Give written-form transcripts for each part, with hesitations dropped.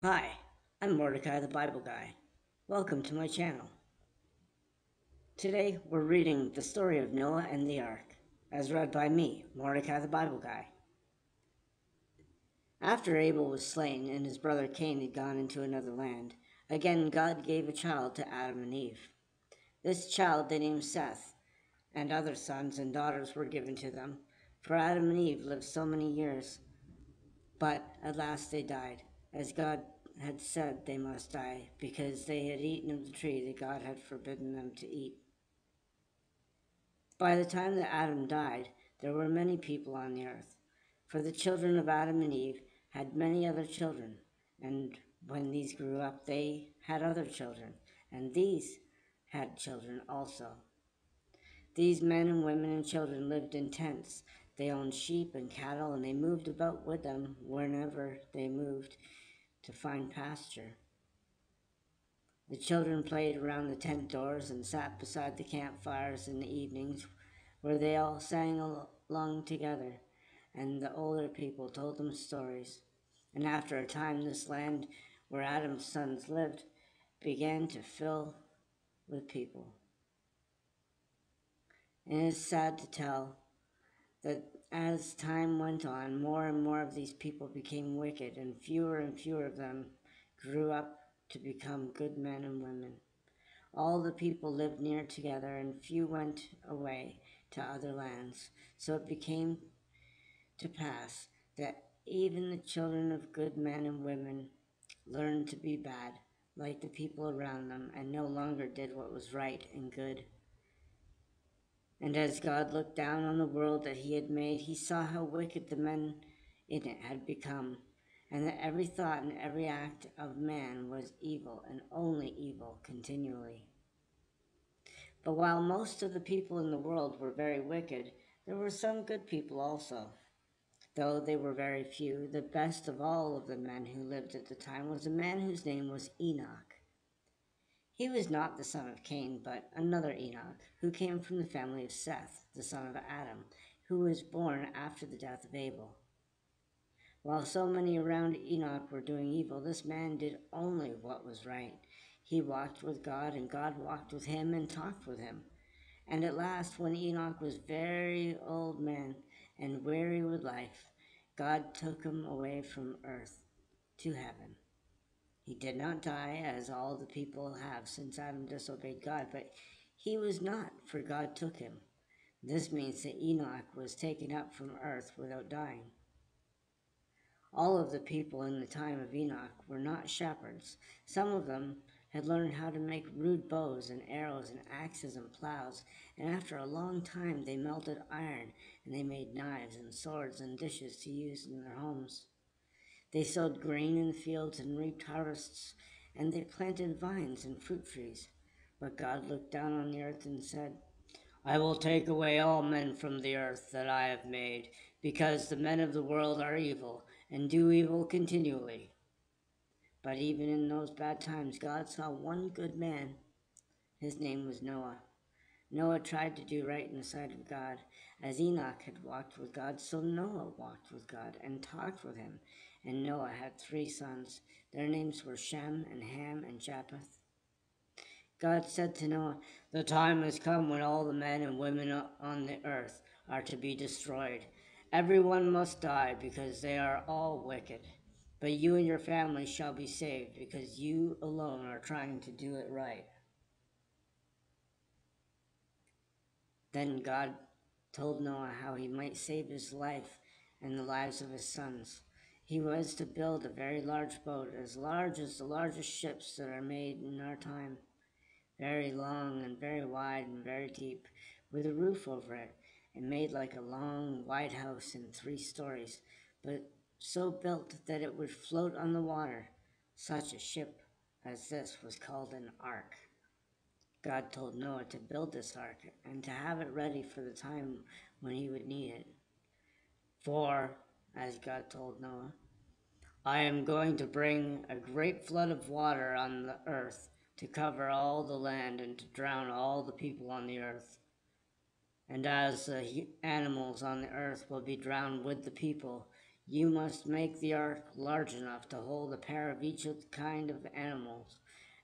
Hi, I'm Mordichai the Bible Guy. Welcome to my channel. Today we're reading the story of Noah and the Ark, as read by me, Mordichai the Bible Guy. After Abel was slain and his brother Cain had gone into another land, again God gave a child to Adam and Eve. This child they named Seth, and other sons and daughters were given to them, for Adam and Eve lived so many years. But at last they died, as God had said they must die, because they had eaten of the tree that God had forbidden them to eat. By the time that Adam died, there were many people on the earth, for the children of Adam and Eve had many other children, and when these grew up, they had other children, and these had children also. These men and women and children lived in tents. They owned sheep and cattle, and they moved about with them whenever they moved to find pasture. The children played around the tent doors and sat beside the campfires in the evenings, where they all sang along together, and the older people told them stories. And after a time, this land where Adam's sons lived began to fill with people. And it is sad to tell that as time went on, more and more of these people became wicked, and fewer of them grew up to become good men and women. All the people lived near together, and few went away to other lands. So it became to pass that even the children of good men and women learned to be bad, like the people around them, and no longer did what was right and good. And as God looked down on the world that he had made, he saw how wicked the men in it had become, and that every thought and every act of man was evil, and only evil continually. But while most of the people in the world were very wicked, there were some good people also. Though they were very few, the best of all of the men who lived at the time was a man whose name was Enoch. He was not the son of Cain, but another Enoch, who came from the family of Seth, the son of Adam, who was born after the death of Abel. While so many around Enoch were doing evil, this man did only what was right. He walked with God, and God walked with him and talked with him. And at last, when Enoch was very old man and weary with life, God took him away from earth to heaven. He did not die, as all the people have since Adam disobeyed God, but he was not, for God took him. This means that Enoch was taken up from earth without dying. All of the people in the time of Enoch were not shepherds. Some of them had learned how to make rude bows and arrows and axes and plows, and after a long time they melted iron, and they made knives and swords and dishes to use in their homes. They sowed grain in the fields and reaped harvests, and they planted vines and fruit trees. But God looked down on the earth and said, I will take away all men from the earth that I have made, because the men of the world are evil, and do evil continually. But even in those bad times, God saw one good man. His name was Noah. Noah tried to do right in the sight of God. As Enoch had walked with God, so Noah walked with God and talked with him. And Noah had 3 sons. Their names were Shem and Ham and Japheth. God said to Noah, the time has come when all the men and women on the earth are to be destroyed. Everyone must die because they are all wicked. But you and your family shall be saved because you alone are trying to do it right. Then God told Noah how he might save his life and the lives of his sons. He was to build a very large boat, as large as the largest ships that are made in our time, very long and very wide and very deep, with a roof over it, and made like a long white house in 3 stories, but so built that it would float on the water. Such a ship as this was called an ark. God told Noah to build this ark and to have it ready for the time when he would need it. For, as God told Noah, I am going to bring a great flood of water on the earth to cover all the land and to drown all the people on the earth. And as the animals on the earth will be drowned with the people, You must make the ark large enough to hold a pair of each kind of animals,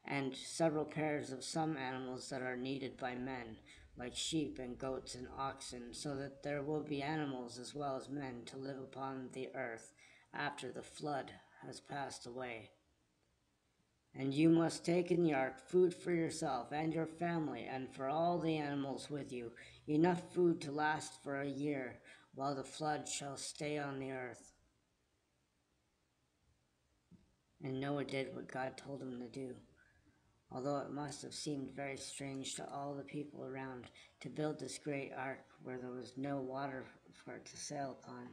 and several pairs of some animals that are needed by men, like sheep and goats and oxen, so that there will be animals as well as men to live upon the earth after the flood has passed away. And you must take in the ark food for yourself and your family, and for all the animals with you, enough food to last for a year, while the flood shall stay on the earth. And Noah did what God told him to do, although it must have seemed very strange to all the people around to build this great ark where there was no water for it to sail upon.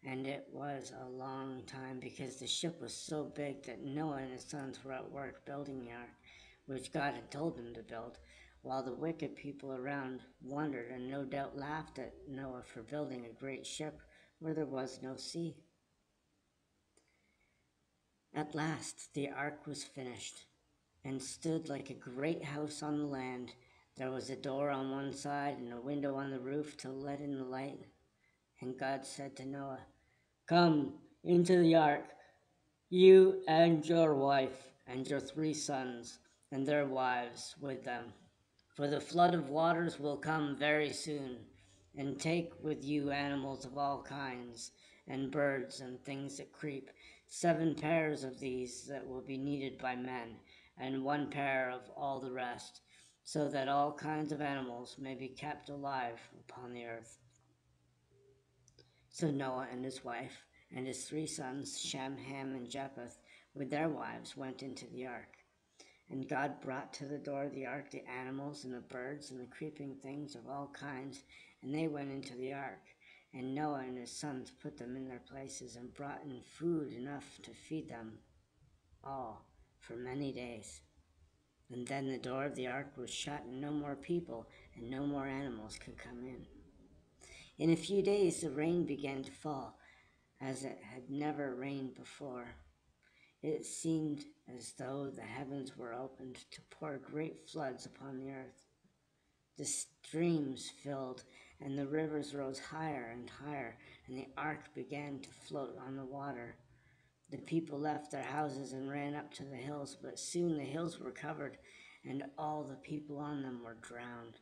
And it was a long time, because the ship was so big that Noah and his sons were at work building the ark, which God had told them to build, while the wicked people around wondered and no doubt laughed at Noah for building a great ship where there was no sea. At last the ark was finished, and stood like a great house on the land. There was a door on one side and a window on the roof to let in the light. And God said to Noah, "Come into the ark, you and your wife and your 3 sons and their wives with them. For the flood of waters will come very soon, and take with you animals of all kinds, and birds and things that creep, 7 pairs of these that will be needed by men, and 1 pair of all the rest, so that all kinds of animals may be kept alive upon the earth." So Noah and his wife and his 3 sons, Shem, Ham, and Japheth, with their wives, went into the ark. And God brought to the door of the ark the animals and the birds and the creeping things of all kinds, and they went into the ark. And Noah and his sons put them in their places, and brought in food enough to feed them all for many days. And then the door of the ark was shut, and no more people and no more animals could come in. In a few days the rain began to fall, as it had never rained before. It seemed as though the heavens were opened to pour great floods upon the earth. The streams filled, and the rivers rose higher and higher, and the ark began to float on the water. The people left their houses and ran up to the hills, but soon the hills were covered, and all the people on them were drowned.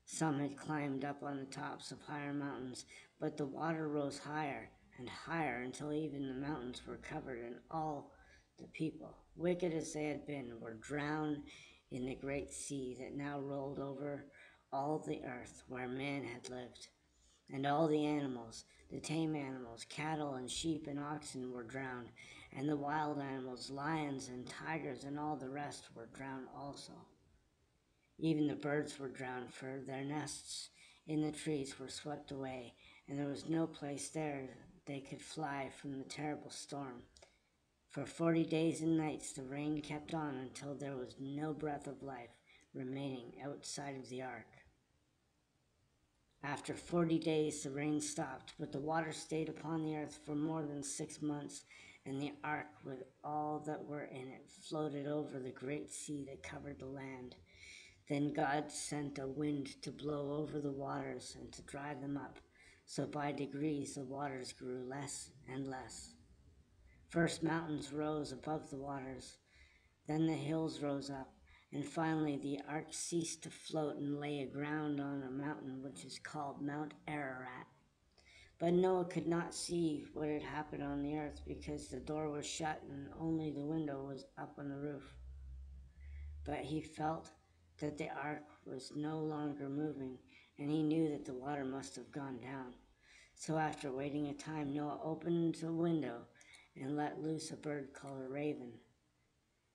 Some had climbed up on the tops of higher mountains, but the water rose higher and higher until even the mountains were covered, and all the people, wicked as they had been, were drowned in the great sea that now rolled over all the earth where man had lived. And all the animals, the tame animals, cattle and sheep and oxen were drowned, and the wild animals, lions and tigers and all the rest were drowned also. Even the birds were drowned, for their nests in the trees were swept away, and there was no place there they could fly from the terrible storm. For 40 days and nights the rain kept on until there was no breath of life remaining outside of the ark. After 40 days the rain stopped, but the water stayed upon the earth for more than 6 months, and the ark with all that were in it floated over the great sea that covered the land. Then God sent a wind to blow over the waters and to dry them up, so by degrees the waters grew less and less. First mountains rose above the waters, then the hills rose up, and finally the ark ceased to float and lay aground on a mountain which is called Mount Ararat. But Noah could not see what had happened on the earth, because the door was shut and only the window was up on the roof. But he felt that the ark was no longer moving, and he knew that the water must have gone down. So after waiting a time, Noah opened the window and let loose a bird called a raven.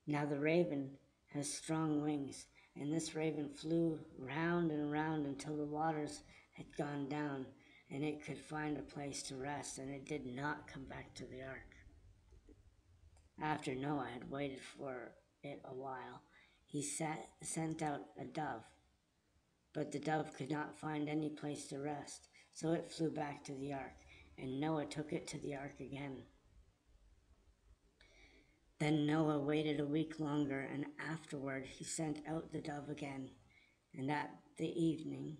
Now the raven has strong wings, and this raven flew round and round until the waters had gone down, and it could find a place to rest, and it did not come back to the ark. After Noah had waited for it a while, he sent out a dove, but the dove could not find any place to rest, so it flew back to the ark, and Noah took it to the ark again. Then Noah waited a week longer, and afterward he sent out the dove again. And at the evening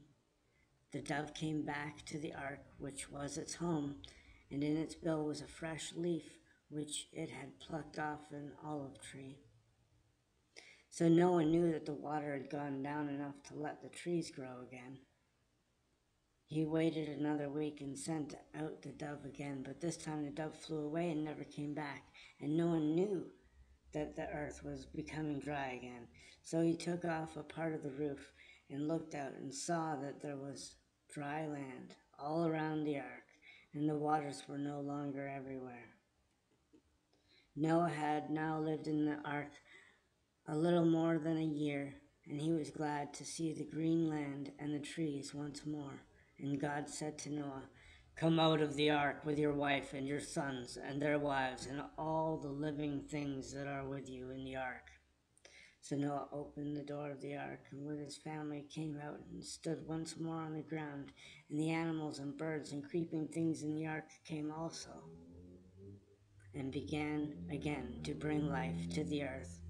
the dove came back to the ark, which was its home, and in its bill was a fresh leaf which it had plucked off an olive tree. So Noah knew that the water had gone down enough to let the trees grow again. He waited another week and sent out the dove again, but this time the dove flew away and never came back, and Noah knew that the earth was becoming dry again. So he took off a part of the roof and looked out and saw that there was dry land all around the ark, and the waters were no longer everywhere. Noah had now lived in the ark a little more than a year, and he was glad to see the green land and the trees once more. And God said to Noah, "Come out of the ark with your wife and your sons and their wives and all the living things that are with you in the ark." So Noah opened the door of the ark, and with his family came out and stood once more on the ground, and the animals and birds and creeping things in the ark came also, and began again to bring life to the earth.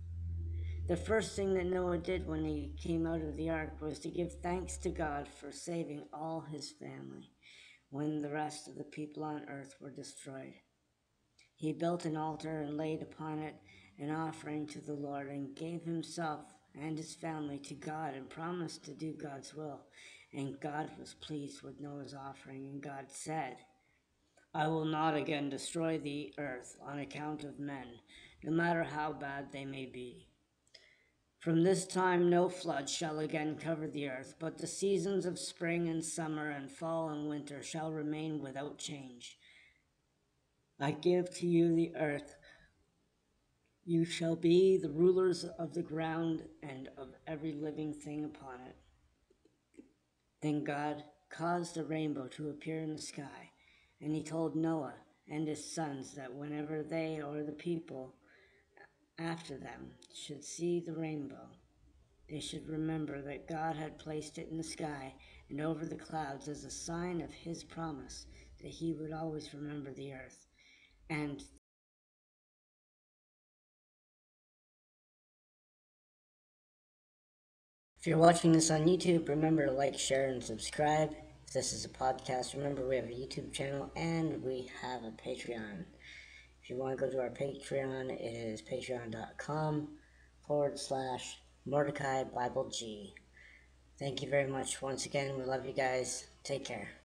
The first thing that Noah did when he came out of the ark was to give thanks to God for saving all his family when the rest of the people on earth were destroyed. He built an altar and laid upon it an offering to the Lord, and gave himself and his family to God, and promised to do God's will. And God was pleased with Noah's offering, and God said, "I will not again destroy the earth on account of men, no matter how bad they may be. From this time no flood shall again cover the earth, but the seasons of spring and summer and fall and winter shall remain without change. I give to you the earth. You shall be the rulers of the ground and of every living thing upon it." Then God caused a rainbow to appear in the sky, and he told Noah and his sons that whenever they or the people after them should see the rainbow, they should remember that God had placed it in the sky and over the clouds as a sign of his promise that he would always remember the earth. And if you're watching this on YouTube, remember to like, share, and subscribe. If this is a podcast, remember we have a YouTube channel and we have a Patreon. If you want to go to our Patreon, it is patreon.com/Mordichai Bible G. Thank you very much once again. We love you guys. Take care.